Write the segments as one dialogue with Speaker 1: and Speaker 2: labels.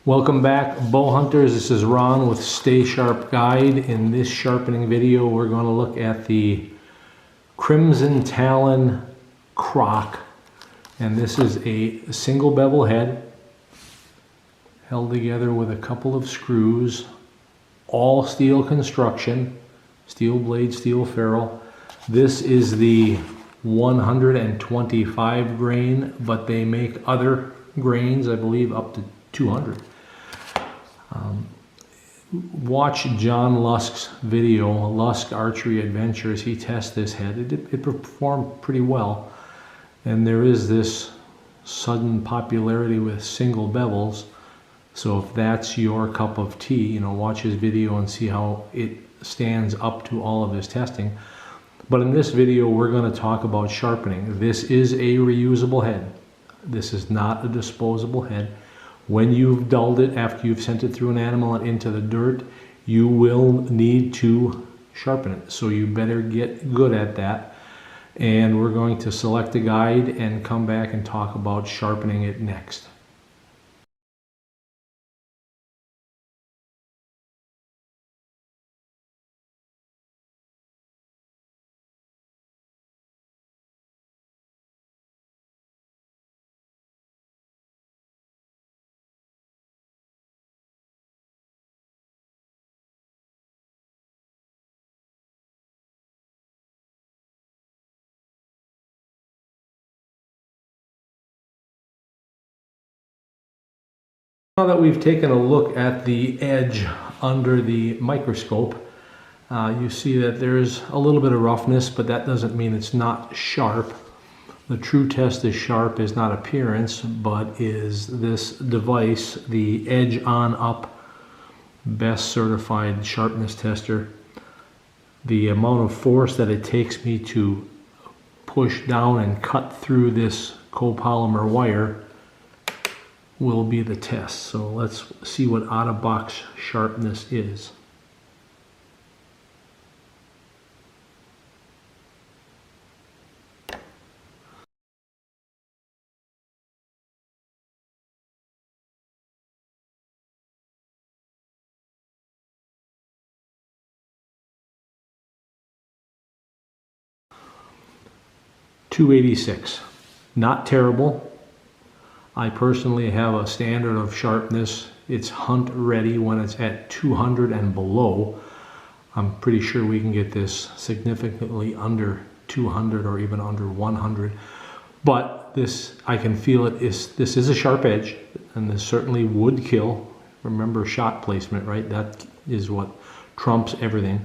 Speaker 1: Welcome back, bow hunters. This is Ron with Stay Sharp Guide. In this sharpening video, we're going to look at the Crimson Croc, and this is a single bevel head held together with a couple of screws, all steel construction, steel blade, steel ferrule. This is the 125 grain, but they make other grains, I believe, up to 200. Watch John Lusk's video, Lusk Archery Adventures. He tests this head. It performed pretty well. And there is this sudden popularity with single bevels. So if that's your cup of tea, watch his video and see how it stands up to all of his testing. But in this video, we're going to talk about sharpening. This is a reusable head. This is not a disposable head. When you've dulled it, after you've sent it through an animal and into the dirt, you will need to sharpen it. So you better get good at that. And we're going to select a guide and come back and talk about sharpening it next. Now that we've taken a look at the edge under the microscope, you see that there's a little bit of roughness, but that doesn't mean it's not sharp. The true test of sharp is not appearance, but is this device, the Edge On Up Best Certified Sharpness Tester. The amount of force that it takes me to push down and cut through this copolymer wire will be the test. So let's see what out-of-box sharpness is. .286, not terrible. I personally have a standard of sharpness. It's hunt ready when it's at 200 and below. I'm pretty sure we can get this significantly under 200 or even under 100. But this, I can feel it, this is a sharp edge, and this certainly would kill. Remember shot placement, right? That is what trumps everything.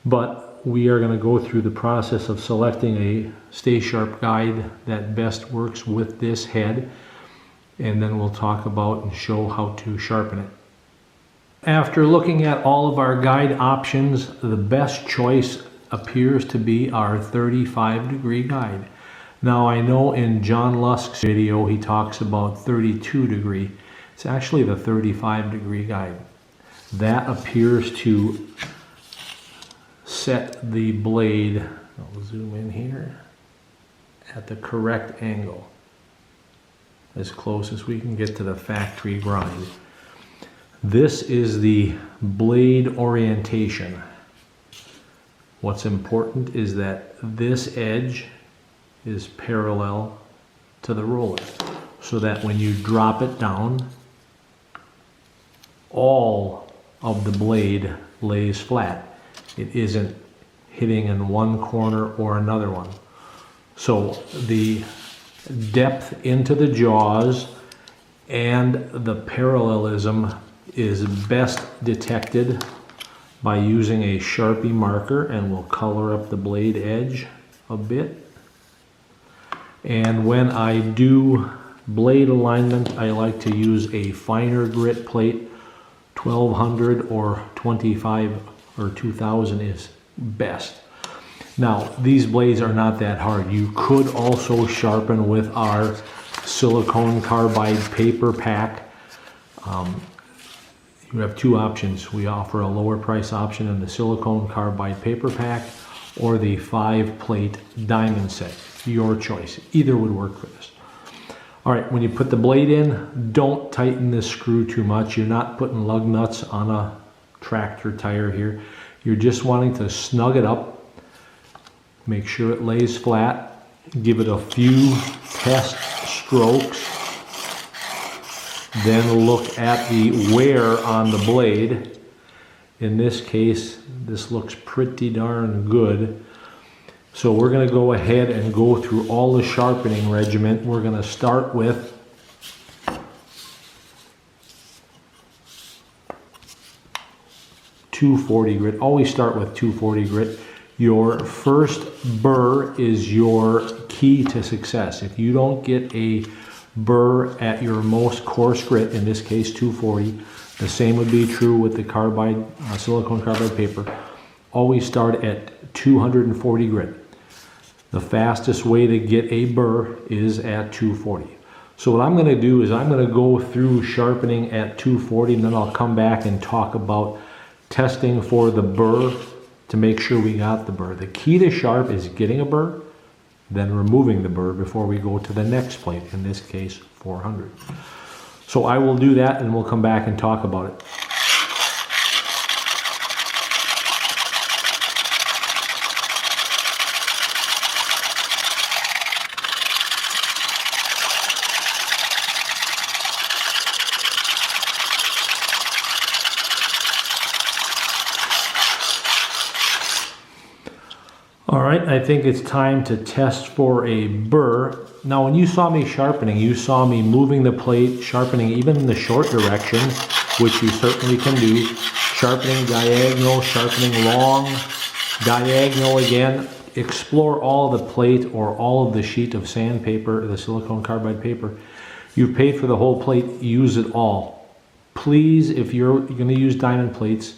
Speaker 1: But we are going to go through the process of selecting a Stay Sharp guide that best works with this head. And then we'll talk about and show how to sharpen it. After looking at all of our guide options, the best choice appears to be our 35-degree guide. Now I know in John Lusk's video he talks about 32-degree. It's actually the 35-degree guide. That appears to set the blade, I'll zoom in here, at the correct angle, as close as we can get to the factory grind. This is the blade orientation. What's important is that this edge is parallel to the roller, so that when you drop it down, all of the blade lays flat. It isn't hitting in one corner or another one. So the depth into the jaws and the parallelism is best detected by using a Sharpie marker, and we'll color up the blade edge a bit. And when I do blade alignment, I like to use a finer grit plate. 1200 or 25 or 2000 is best. Now, these blades are not that hard. You could also sharpen with our silicone carbide paper pack. You have two options. We offer a lower price option in the silicone carbide paper pack or the 5-plate diamond set. Your choice. Either would work for this. All right, when you put the blade in, don't tighten this screw too much. You're not putting lug nuts on a tractor tire here. You're just wanting to snug it up, make sure it lays flat, give it a few test strokes, then look at the wear on the blade. In this case, this looks pretty darn good. So we're going to go ahead and go through all the sharpening regimen. We're going to start with .240 grit. Always start with .240 grit. Your first burr is your key to success. If you don't get a burr at your most coarse grit, in this case .240, the same would be true with the carbide, silicone carbide paper. Always start at 240 grit. The fastest way to get a burr is at 240. So what I'm going to do is I'm going to go through sharpening at 240, and then I'll come back and talk about testing for the burr to make sure we got the burr. The key to sharp is getting a burr, then removing the burr before we go to the next plate, in this case 400. So I will do that and we'll come back and talk about it. All right, I think it's time to test for a burr. Now, when you saw me sharpening, you saw me moving the plate, sharpening even in the short direction, which you certainly can do. Sharpening diagonal, sharpening long, diagonal again. Explore all the plate or all of the sheet of sandpaper, the silicone carbide paper. You've paid for the whole plate, use it all. Please, if you're going to use diamond plates,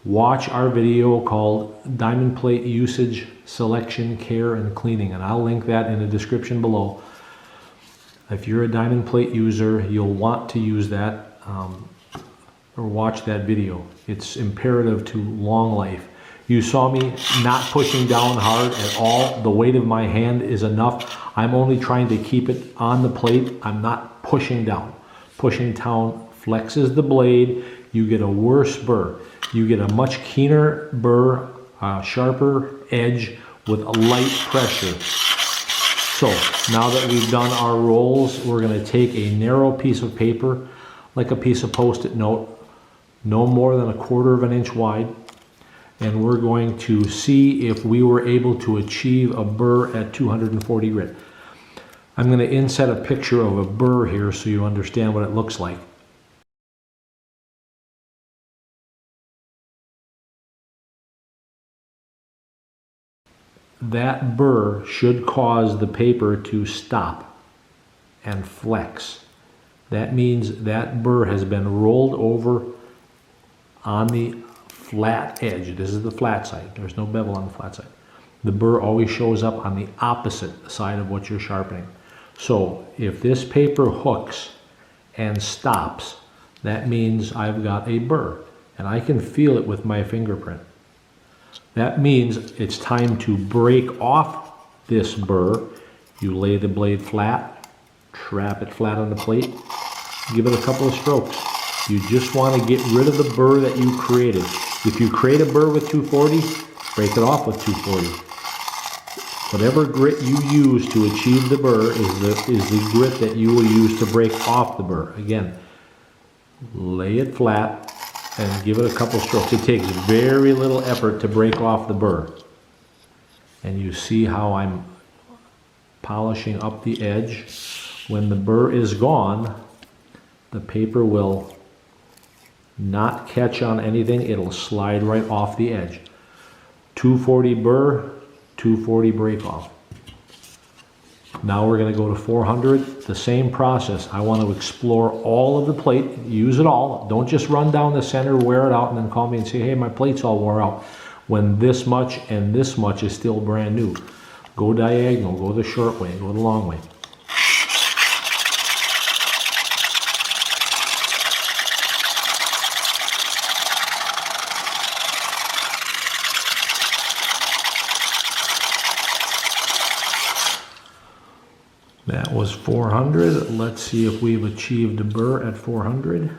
Speaker 1: watch our video called Diamond Plate Usage, Selection, Care, and Cleaning, and I'll link that in the description below. If you're a diamond plate user, you'll want to use that or watch that video. It's imperative to long life. You saw me not pushing down hard at all. The weight of my hand is enough. I'm only trying to keep it on the plate. I'm not pushing down. Pushing down flexes the blade. You get a worse burr. You get a much keener burr, sharper edge with a light pressure. So now that we've done our rolls, we're going to take a narrow piece of paper, like a piece of Post-it note, no more than 1/4 inch wide, and we're going to see if we were able to achieve a burr at 240 grit. I'm going to inset a picture of a burr here so you understand what it looks like. That burr should cause the paper to stop and flex. That means that burr has been rolled over on the flat edge. This is the flat side. There's no bevel on the flat side. The burr always shows up on the opposite side of what you're sharpening. So if this paper hooks and stops, that means I've got a burr, and I can feel it with my fingerprint. That means it's time to break off this burr. You lay the blade flat, trap it flat on the plate, give it a couple of strokes. You just want to get rid of the burr that you created. If you create a burr with 240, break it off with 240. Whatever grit you use to achieve the burr is the grit that you will use to break off the burr. Again, lay it flat and give it a couple strokes. It takes very little effort to break off the burr. And you see how I'm polishing up the edge. When the burr is gone, the paper will not catch on anything. It'll slide right off the edge. 240 burr, 240 break off. Now we're going to go to 400. The same process. I want to explore all of the plate. Use it all. Don't just run down the center, wear it out, and then call me and say, hey, my plate's all wore out. When this much and this much is still brand new. Go diagonal. Go the short way. Go the long way. That was 400. Let's see if we've achieved a burr at 400.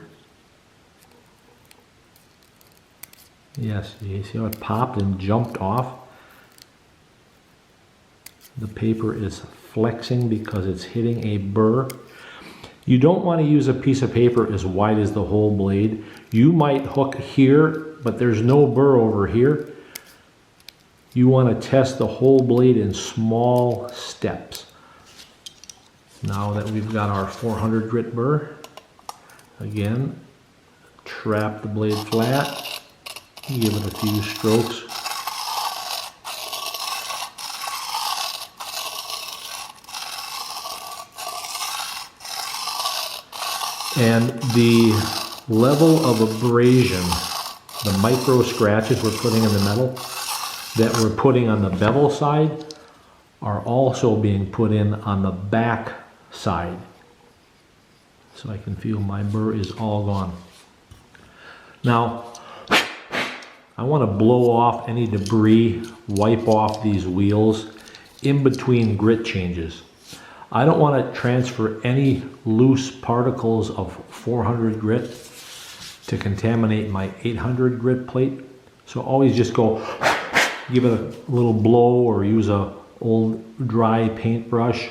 Speaker 1: Yes, you see how it popped and jumped off? The paper is flexing because it's hitting a burr. You don't want to use a piece of paper as wide as the whole blade. You might hook here, but there's no burr over here. You want to test the whole blade in small steps. Now that we've got our 400 grit burr, again, trap the blade flat. Give it a few strokes. And the level of abrasion, the micro scratches we're putting in the metal that we're putting on the bevel side are also being put in on the back side. So I can feel my burr is all gone. Now, I want to blow off any debris, wipe off these wheels in between grit changes. I don't want to transfer any loose particles of 400 grit to contaminate my 800 grit plate. So always just go, give it a little blow or use a old dry paintbrush,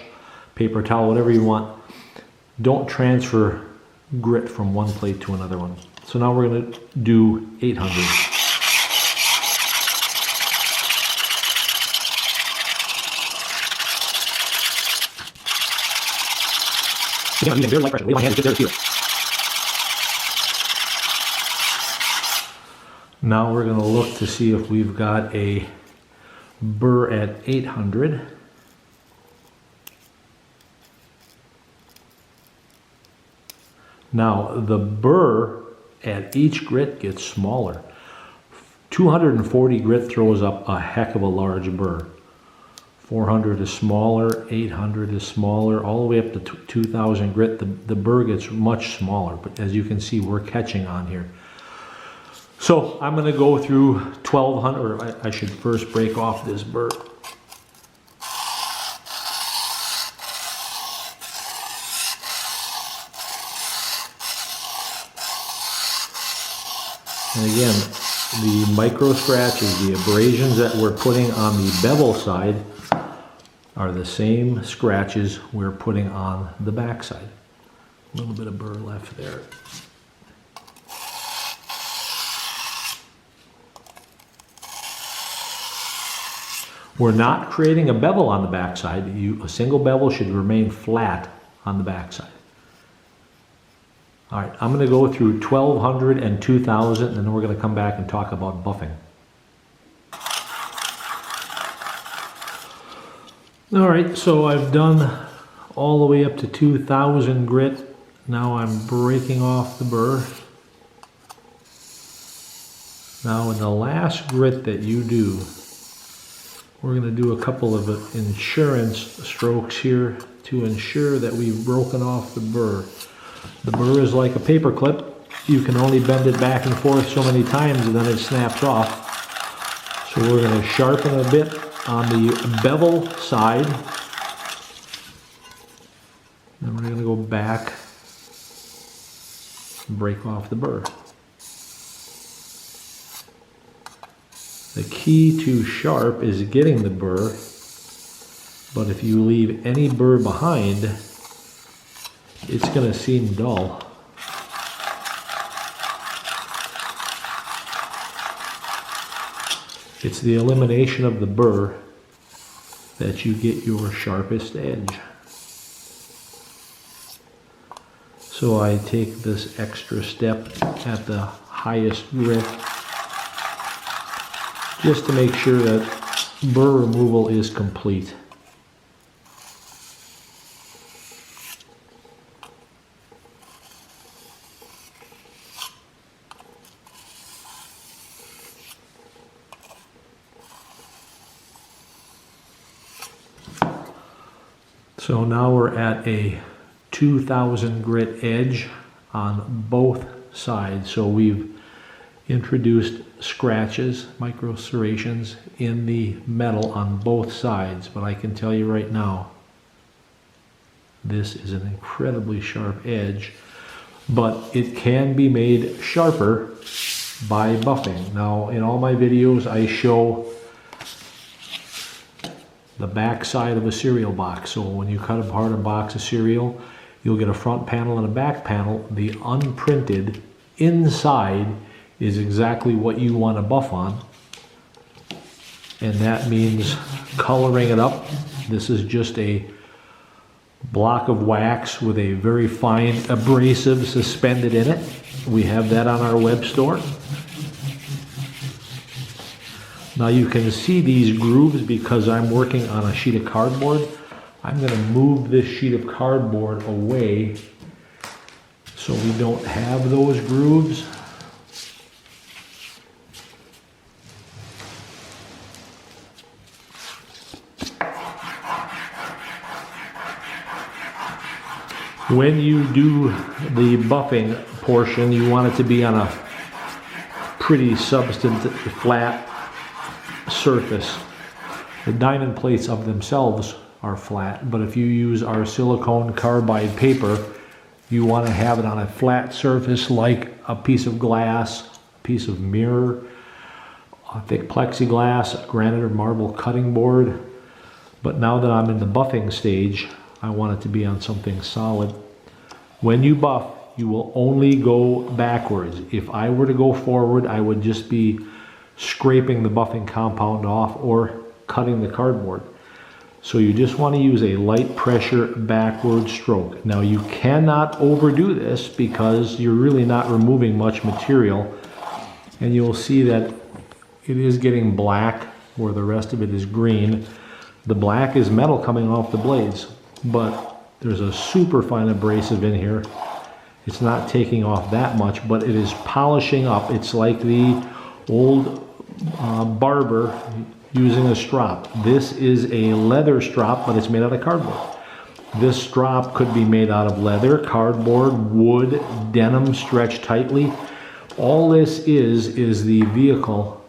Speaker 1: paper towel, whatever you want. Don't transfer grit from one plate to another one. So now we're going to do 800. Again, I'm using very light pressure. Leave my hand just there to feel it. Now we're going to look to see if we've got a burr at 800. Now the burr at each grit gets smaller. 240 grit throws up a heck of a large burr. 400 is smaller, 800 is smaller, all the way up to 2000 grit, the burr gets much smaller, but as you can see, we're catching on here. So I'm going to go through 1200, or I should first break off this burr. And again, the micro scratches, the abrasions that we're putting on the bevel side are the same scratches we're putting on the back side. A little bit of burr left there. We're not creating a bevel on the back side. A single bevel should remain flat on the back side. All right, I'm going to go through 1200 and 2000, and then we're going to come back and talk about buffing. All right, so I've done all the way up to 2000 grit. Now I'm breaking off the burr. Now in the last grit that you do, we're going to do a couple of insurance strokes here to ensure that we've broken off the burr. The burr is like a paper clip. You can only bend it back and forth so many times and then it snaps off. So we're going to sharpen a bit on the bevel side. Then we're going to go back and break off the burr. The key to sharp is getting the burr, but if you leave any burr behind, it's going to seem dull. It's the elimination of the burr that you get your sharpest edge. So I take this extra step at the highest grit just to make sure that burr removal is complete. So now we're at a 2000 grit edge on both sides. So we've introduced scratches, micro serrations in the metal on both sides. But I can tell you right now, This is an incredibly sharp edge, but it can be made sharper by buffing. Now, in all my videos, I show the back side of a cereal box. So when you cut apart a box of cereal, you'll get a front panel and a back panel. The unprinted inside is exactly what you want to buff on. And that means coloring it up. This is just a block of wax with a very fine abrasive suspended in it. We have that on our web store. Now you can see these grooves because I'm working on a sheet of cardboard. I'm going to move this sheet of cardboard away so we don't have those grooves. When you do the buffing portion, you want it to be on a pretty substantive, flat surface. The diamond plates of themselves are flat, but if you use our silicone carbide paper, you want to have it on a flat surface like a piece of glass, a piece of mirror, a thick plexiglass, a granite or marble cutting board. But now that I'm in the buffing stage, I want it to be on something solid. When you buff, you will only go backwards. If I were to go forward, I would just be scraping the buffing compound off or cutting the cardboard. So you just want to use a light pressure backward stroke. Now you cannot overdo this because you're really not removing much material, and you'll see that it is getting black where the rest of it is green. The black is metal coming off the blades, but there's a super fine abrasive in here. It's not taking off that much, but it is polishing up. It's like the old barber using a strop. This is a leather strop, but it's made out of cardboard. This strop could be made out of leather, cardboard, wood, denim stretched tightly. All this is the vehicle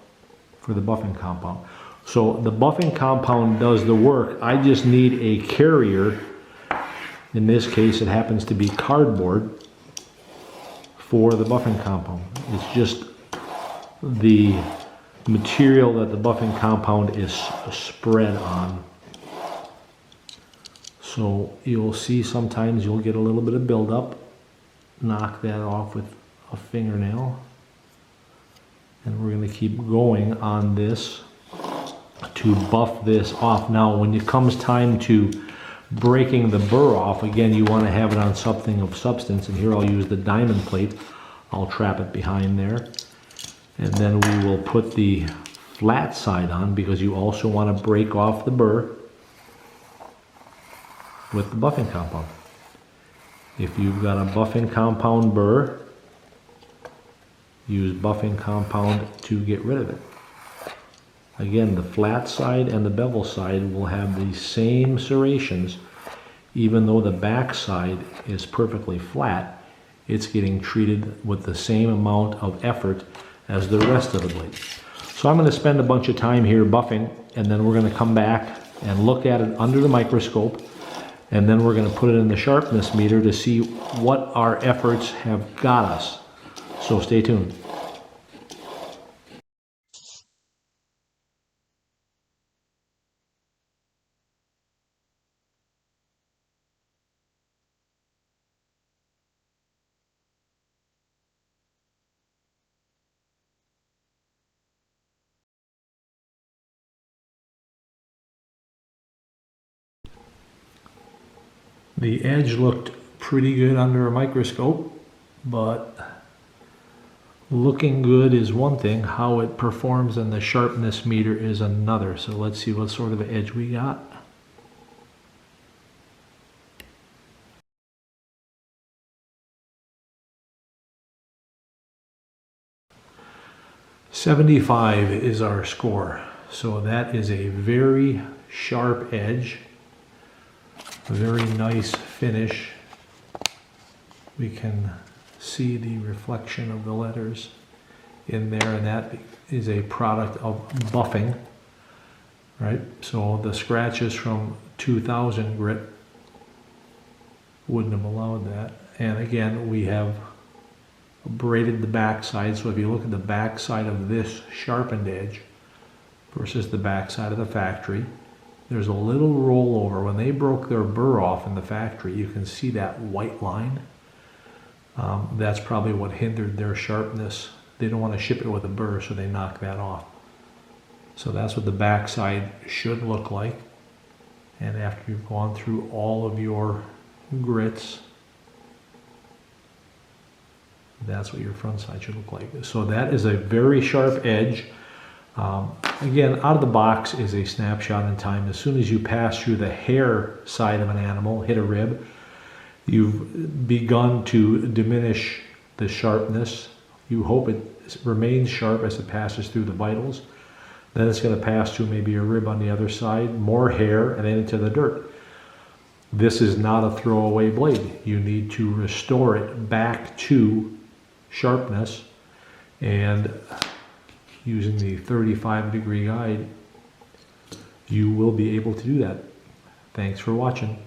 Speaker 1: for the buffing compound. So the buffing compound does the work. I just need a carrier. In this case, it happens to be cardboard for the buffing compound. It's just the material that the buffing compound is spread on. So you'll see sometimes you'll get a little bit of buildup. Knock that off with a fingernail. And we're going to keep going on this to buff this off. Now when it comes time to breaking the burr off, again, you want to have it on something of substance, and here I'll use the diamond plate. I'll trap it behind there, and then we will put the flat side on because you also want to break off the burr with the buffing compound. If you've got a buffing compound burr, use buffing compound to get rid of it. Again, the flat side and the bevel side will have the same serrations. Even though the back side is perfectly flat, it's getting treated with the same amount of effort as the rest of the blade. So I'm going to spend a bunch of time here buffing, and then we're going to come back and look at it under the microscope, and then we're going to put it in the sharpness meter to see what our efforts have got us. So stay tuned. The edge looked pretty good under a microscope, but looking good is one thing, how it performs in the sharpness meter is another. So let's see what sort of edge we got. .75 is our score. So that is a very sharp edge. A very nice finish. We can see the reflection of the letters in there, and that is a product of buffing, right? So the scratches from 2000 grit wouldn't have allowed that. And again, we have braided the back side, so if you look at the back side of this sharpened edge versus the back side of the factory, there's a little rollover. When they broke their burr off in the factory, you can see that white line. That's probably what hindered their sharpness. They don't want to ship it with a burr, so they knock that off. So that's what the back side should look like. And after you've gone through all of your grits, that's what your front side should look like. So that is a very sharp edge. Again, out of the box is a snapshot in time. As soon as you pass through the hair side of an animal, hit a rib, you've begun to diminish the sharpness. You hope it remains sharp as it passes through the vitals. Then it's going to pass through maybe a rib on the other side, more hair, and then into the dirt. This is not a throwaway blade. You need to restore it back to sharpness, and using the 35-degree guide, you will be able to do that. Thanks for watching.